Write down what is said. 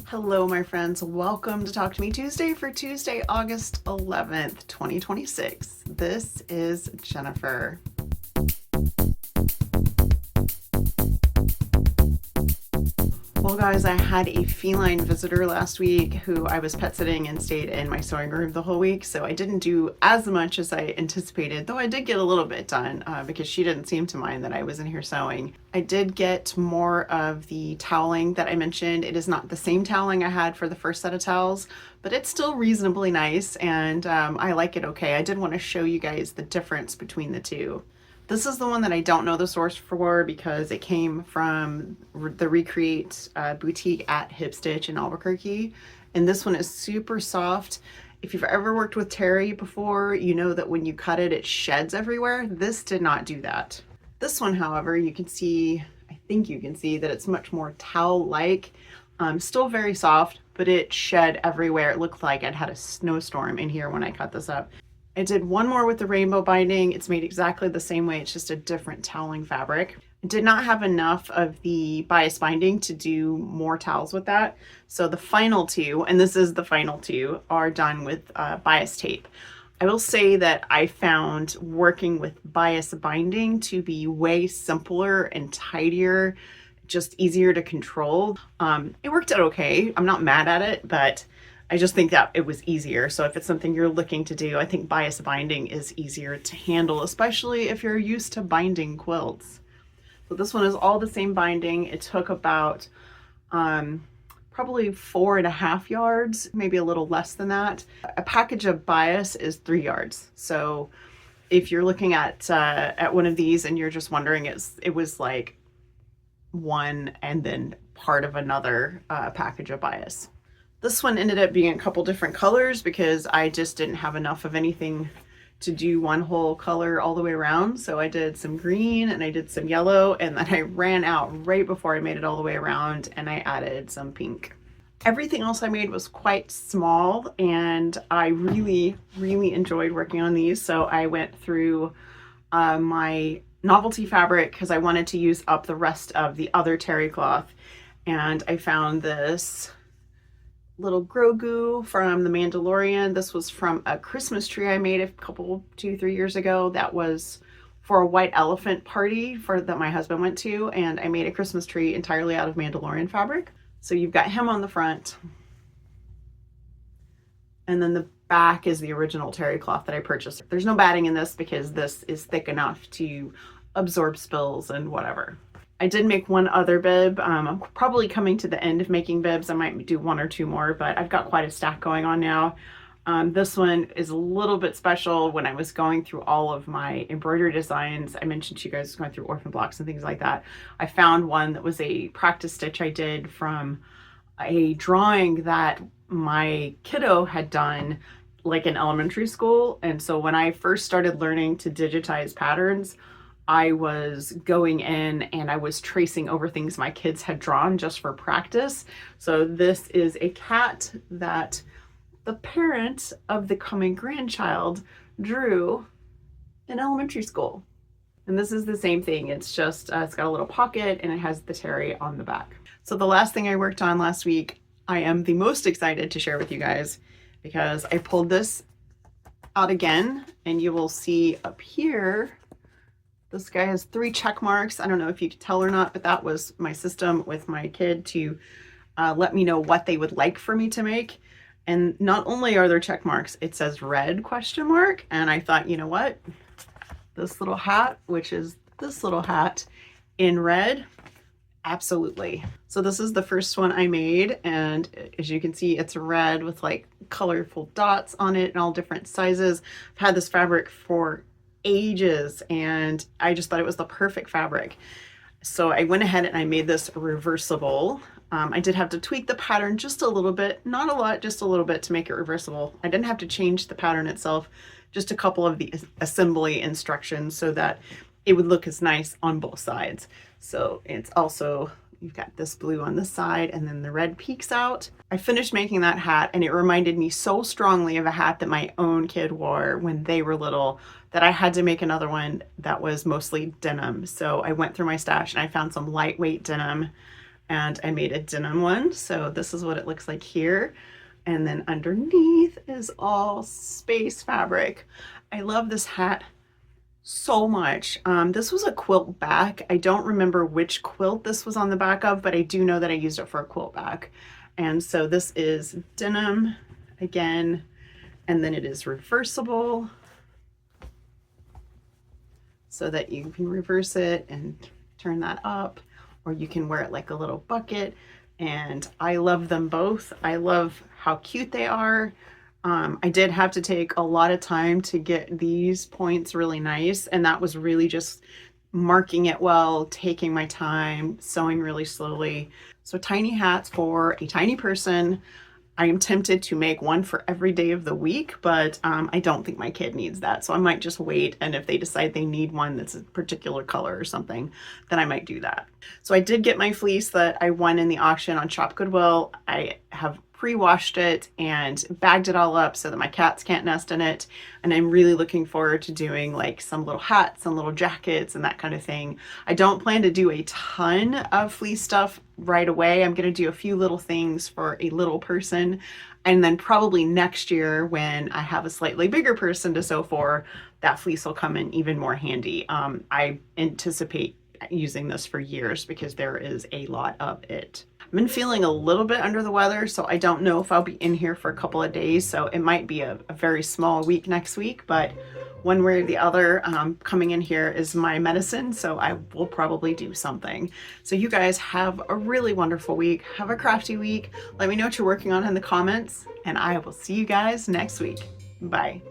Hello, my friends. Welcome to Talk to Me Tuesday for Tuesday, August 11th, 2026. This is Jennifer. Well, guys, I had a feline visitor last week who I was pet sitting and stayed in my sewing room the whole week, so I didn't do as much as I anticipated, though I did get a little bit done because she didn't seem to mind that I was in here sewing. I did get more of the toweling that I mentioned. It is not the same toweling I had for the first set of towels, but it's still reasonably nice, and I like it okay. I did want to show you guys the difference between the two. This is the one that I don't know the source for because it came from the Recreate boutique at Hip Stitch in Albuquerque. And this one is super soft. If you've ever worked with terry before, you know that when you cut it, it sheds everywhere. This did not do that. This one, however, you can see, I think you can see that it's much more towel-like. Still very soft, but it shed everywhere. It looked like I'd had a snowstorm in here when I cut this up. I did one more with the rainbow binding. It's made exactly the same way. It's just a different toweling fabric. I did not have enough of the bias binding to do more towels with that. So the final two, and this is the final two, are done with bias tape. I will say that I found working with bias binding to be way simpler and tidier, just easier to control. It worked out okay. I'm not mad at it, but I just think that it was easier. So if it's something you're looking to do, I think bias binding is easier to handle, especially if you're used to binding quilts. So this one is all the same binding. It took about probably 4.5 yards, maybe a little less than that. A package of bias is 3 yards. So if you're looking at one of these and you're just wondering, it was like one and then part of another package of bias. This one ended up being a couple different colors because I just didn't have enough of anything to do one whole color all the way around. So I did some green and I did some yellow, and then I ran out right before I made it all the way around and I added some pink. Everything else I made was quite small and I really enjoyed working on these. So I went through my novelty fabric because I wanted to use up the rest of the other terry cloth, and I found this little Grogu from The Mandalorian. This was from a Christmas tree I made a couple, 2-3 years ago. That was for a white elephant party that my husband went to, and I made a Christmas tree entirely out of Mandalorian fabric. So you've got him on the front, and then the back is the original terry cloth that I purchased. There's no batting in this because this is thick enough to absorb spills and whatever. I did make one other bib. I'm probably coming to the end of making bibs. I might do 1 or 2 more, but I've got quite a stack going on now. This one is a little bit special. When I was going through all of my embroidery designs, I mentioned to you guys going through orphan blocks and things like that. I found one that was a practice stitch I did from a drawing that my kiddo had done like in elementary school. And so when I first started learning to digitize patterns, I was going in and I was tracing over things my kids had drawn just for practice. So this is a cat that the parent of the coming grandchild drew in elementary school. And this is the same thing. It's just, it's got a little pocket and it has the terry on the back. So the last thing I worked on last week, I am the most excited to share with you guys because I pulled this out again, and you will see up here, this guy has 3 check marks. I don't know if you could tell or not, but that was my system with my kid to let me know what they would like for me to make. And not only are there check marks, it says red ? And I thought, you know what? This little hat, which is this little hat in red, absolutely. So this is the first one I made, and as you can see, it's red with like colorful dots on it and all different sizes. I've had this fabric for ages and I just thought it was the perfect fabric. So I went ahead and I made this reversible. I did have to tweak the pattern just a little bit, not a lot, just a little bit to make it reversible. I didn't have to change the pattern itself, just a couple of the assembly instructions so that it would look as nice on both sides. So it's also, you've got this blue on this side and then the red peeks out. I finished making that hat and it reminded me so strongly of a hat that my own kid wore when they were little that I had to make another one that was mostly denim. So I went through my stash and I found some lightweight denim and I made a denim one. So this is what it looks like here. And then underneath is all space fabric. I love this hat so much. This was a quilt back. I don't remember which quilt this was on the back of, but I do know that I used it for a quilt back. And so this is denim again, and then it is reversible so that you can reverse it and turn that up, or you can wear it like a little bucket. And I love them both. I love how cute they are. I did have to take a lot of time to get these points really nice, and that was really just marking it well, taking my time, sewing really slowly. So tiny hats for a tiny person. I am tempted to make one for every day of the week, but I don't think my kid needs that. So I might just wait. And if they decide they need one that's a particular color or something, then I might do that. So I did get my fleece that I won in the auction on Shop Goodwill. I have pre-washed it and bagged it all up so that my cats can't nest in it. And I'm really looking forward to doing like some little hats and little jackets and that kind of thing. I don't plan to do a ton of fleece stuff right away. I'm going to do a few little things for a little person. And then probably next year when I have a slightly bigger person to sew for, that fleece will come in even more handy. I anticipate using this for years because there is a lot of it. I've been feeling a little bit under the weather, so I don't know if I'll be in here for a couple of days. So it might be a very small week next week, but one way or the other, coming in here is my medicine. So I will probably do something. So you guys have a really wonderful week. Have a crafty week. Let me know what you're working on in the comments, and I will see you guys next week. Bye.